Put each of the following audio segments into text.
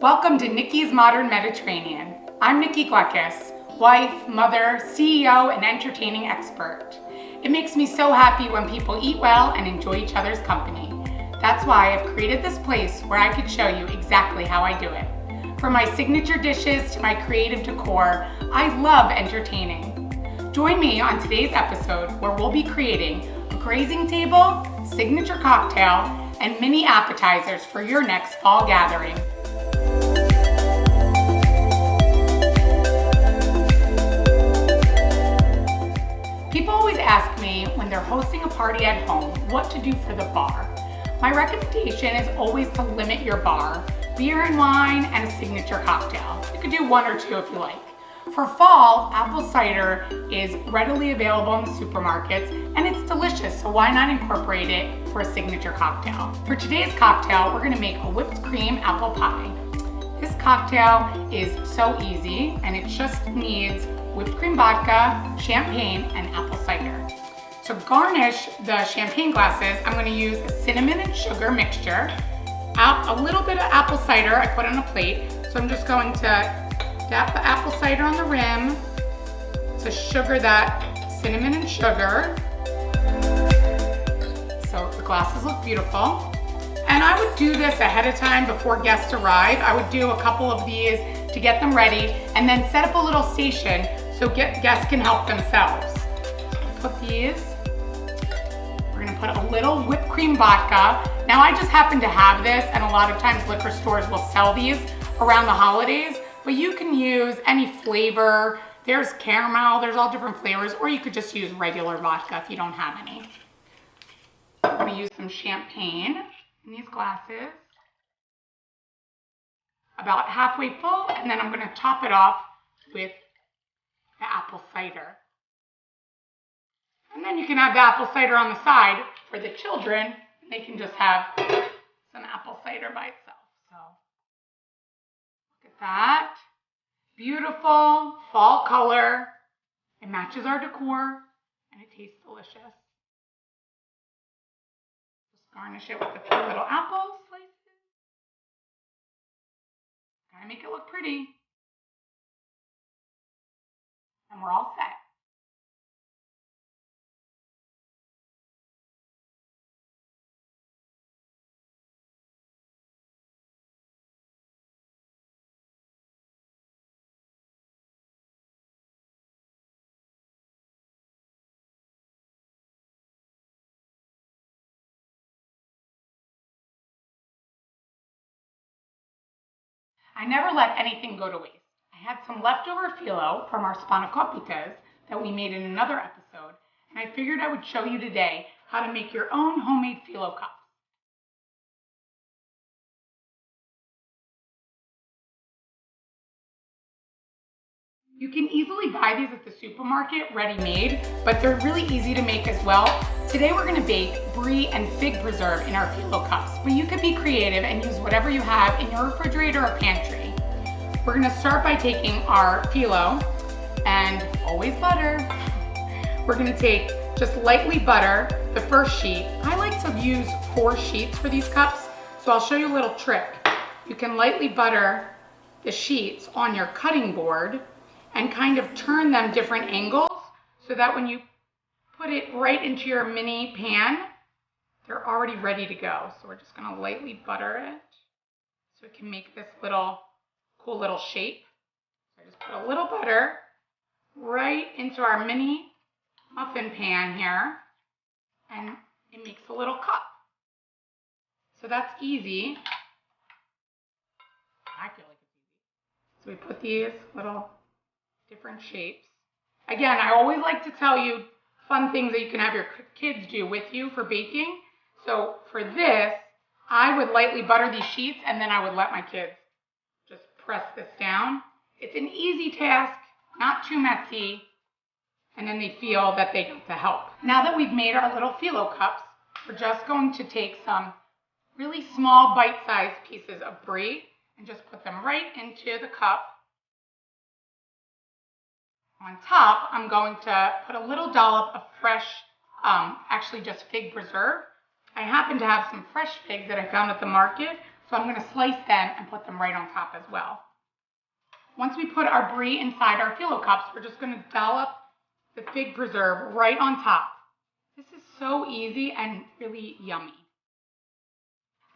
Welcome to Nikki's Modern Mediterranean. I'm Nikki Gleckis, wife, mother, CEO, and entertaining expert. It makes me so happy when people eat well and enjoy each other's company. That's why I've created this place where I could show you exactly how I do it. From my signature dishes to my creative decor, I love entertaining. Join me on today's episode where we'll be creating a grazing table, signature cocktail, and mini appetizers for your next fall gathering. People always ask me when they're hosting a party at home what to do for the bar. My recommendation is always to limit your bar, beer and wine, and a signature cocktail. You could do one or two if you like. For fall, apple cider is readily available in the supermarkets and it's delicious, so why not incorporate it for a signature cocktail? For today's cocktail, we're gonna make a whipped cream apple pie. This cocktail is so easy and it just needs whipped cream vodka, champagne, and apple cider. To garnish the champagne glasses, I'm gonna use a cinnamon and sugar mixture, a little bit of apple cider I put on a plate, so I'm just going to dab the apple cider on the rim to sugar that cinnamon and sugar. So the glasses look beautiful. And I would do this ahead of time before guests arrive. I would do a couple of these to get them ready and then set up a little station so guests can help themselves. So put these. We're gonna put a little whipped cream vodka. Now I just happen to have this and a lot of times liquor stores will sell these around the holidays. But you can use any flavor. There's caramel, there's all different flavors, or you could just use regular vodka if you don't have any. I'm gonna use some champagne in these glasses. About halfway full, and then I'm gonna top it off with the apple cider. And then you can have the apple cider on the side for the children, and they can just have some apple cider by itself. So. Look at that. Beautiful fall color. It matches our decor and it tastes delicious. Just garnish it with a few little apple slices. Gotta make it look pretty. And we're all set. I never let anything go to waste. I had some leftover phyllo from our spanakoppitas that we made in another episode, and I figured I would show you today how to make your own homemade phyllo cups. You can easily buy these at the supermarket ready-made, but they're really easy to make as well. Today we're gonna bake Brie and fig preserve in our phyllo cups, but you could be creative and use whatever you have in your refrigerator or pantry. We're gonna start by taking our phyllo and always butter. We're gonna take just lightly butter the first sheet. I like to use 4 sheets for these cups, so I'll show you a little trick. You can lightly butter the sheets on your cutting board and kind of turn them different angles so that when you put it right into your mini pan, they're already ready to go. So we're just gonna lightly butter it so it can make this cool little shape. So I just put a little butter right into our mini muffin pan here and it makes a little cup. So that's easy. I feel like it's easy. So we put these little different shapes. Again, I always like to tell you fun things that you can have your kids do with you for baking. So for this, I would lightly butter these sheets and then I would let my kids just press this down. It's an easy task, not too messy, and then they feel that they get the help. Now that we've made our little phyllo cups, we're just going to take some really small bite-sized pieces of Brie and just put them right into the cup. On top, I'm going to put a little dollop of fresh, actually just fig preserve. I happen to have some fresh figs that I found at the market, So I'm gonna slice them and put them right on top as well. Once we put our brie inside our phyllo cups, we're just gonna dollop the fig preserve right on top. This is so easy and really yummy.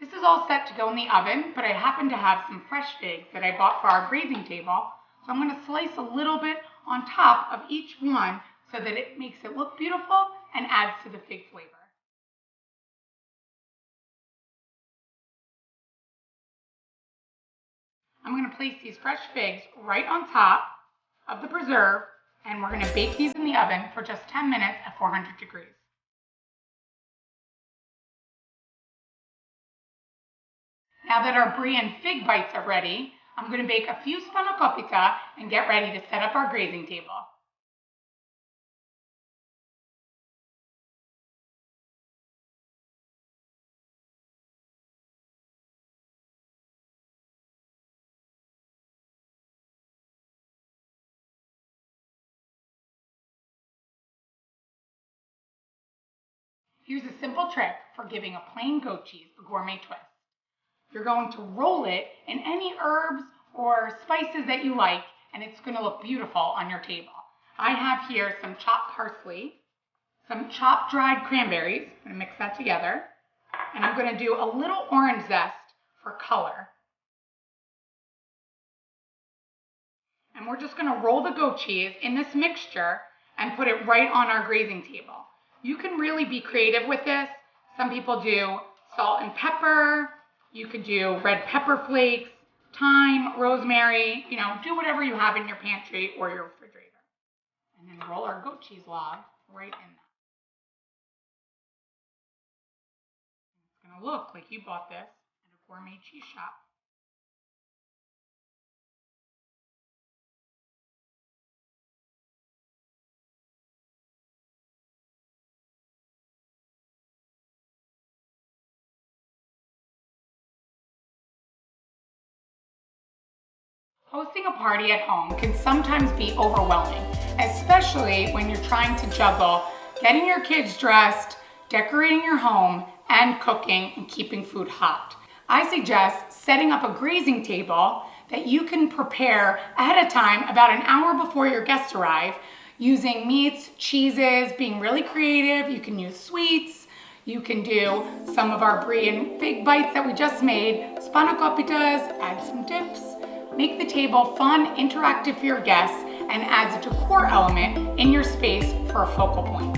This is all set to go in the oven, but I happen to have some fresh figs that I bought for our grazing table. So I'm gonna slice a little bit on top of each one so that it makes it look beautiful and adds to the fig flavor. I'm going to place these fresh figs right on top of the preserve, and we're going to bake these in the oven for just 10 minutes at 400 degrees. Now that our brie and fig bites are ready, I'm going to bake a few spanakopita and get ready to set up our grazing table. Here's a simple trick for giving a plain goat cheese a gourmet twist. You're going to roll it in any herbs or spices that you like, and it's going to look beautiful on your table. I have here some chopped parsley, some chopped dried cranberries. I'm going to mix that together, and I'm going to do a little orange zest for color. And we're just going to roll the goat cheese in this mixture and put it right on our grazing table. You can really be creative with this. Some people do salt and pepper. You could do red pepper flakes, thyme, rosemary, do whatever you have in your pantry or your refrigerator. And then roll our goat cheese log right in that. It's going to look like you bought this at a gourmet cheese shop. Hosting a party at home can sometimes be overwhelming, especially when you're trying to juggle getting your kids dressed, decorating your home, and cooking and keeping food hot. I suggest setting up a grazing table that you can prepare ahead of time about an hour before your guests arrive, using meats, cheeses, being really creative. You can use sweets. You can do some of our brie and fig bites that we just made, spanakoppitas, add some dips. Make the table fun, interactive for your guests, and adds a decor element in your space for a focal point.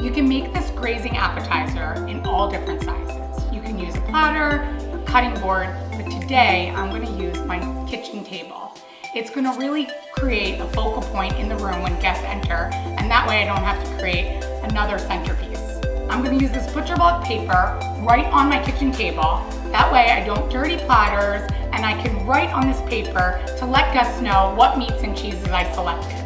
You can make this grazing appetizer in all different sizes. You can use a platter, a cutting board, but today I'm going to use my kitchen table. It's going to really create a focal point in the room when guests enter, and that way I don't have to create another centerpiece. I'm going to use this butcher block paper right on my kitchen table. That way I don't dirty platters, and I can write on this paper to let guests know what meats and cheeses I selected.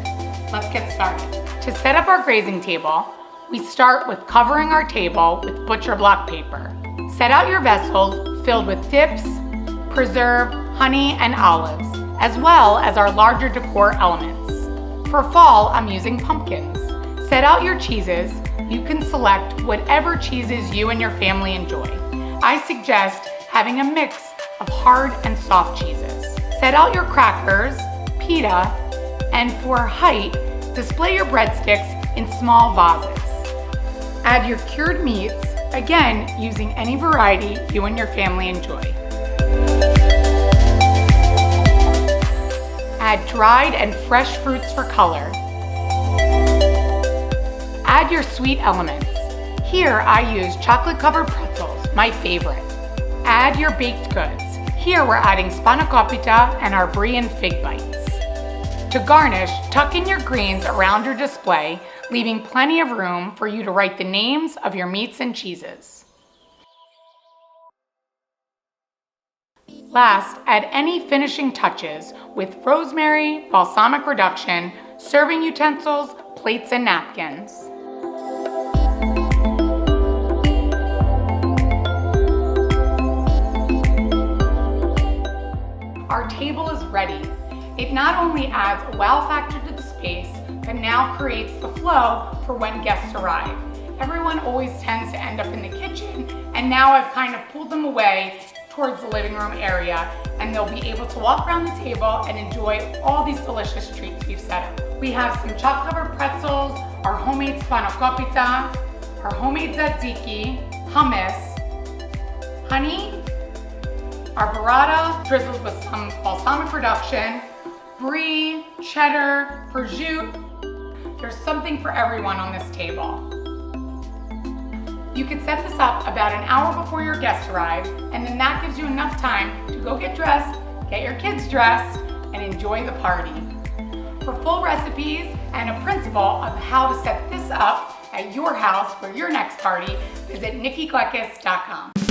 Let's get started. To set up our grazing table, we start with covering our table with butcher block paper. Set out your vessels filled with dips, preserve, honey, and olives, as well as our larger decor elements. For fall, I'm using pumpkins. Set out your cheeses. You can select whatever cheeses you and your family enjoy. I suggest having a mix of hard and soft cheeses. Set out your crackers, pita, and for height, display your breadsticks in small vases. Add your cured meats, again using any variety you and your family enjoy. Add dried and fresh fruits for color. Add your sweet elements. Here I use chocolate-covered pretzels, my favorite. Add your baked goods. Here we're adding spanakopita and our brie and fig bites. To garnish, tuck in your greens around your display, leaving plenty of room for you to write the names of your meats and cheeses. Last, add any finishing touches with rosemary, balsamic reduction, serving utensils, plates, and napkins. Our table is ready. It not only adds a wow factor to the space, that now creates the flow for when guests arrive. Everyone always tends to end up in the kitchen, and now I've kind of pulled them away towards the living room area, and they'll be able to walk around the table and enjoy all these delicious treats we've set up. We have some chocolate-covered pretzels, our homemade spanakopita, our homemade tzatziki, hummus, honey, our burrata drizzled with some balsamic reduction, brie, cheddar, prosciutto. There's something for everyone on this table. You could set this up about an hour before your guests arrive, and then that gives you enough time to go get dressed, get your kids dressed, and enjoy the party. For full recipes and a principle of how to set this up at your house for your next party, visit nikkigleckis.com.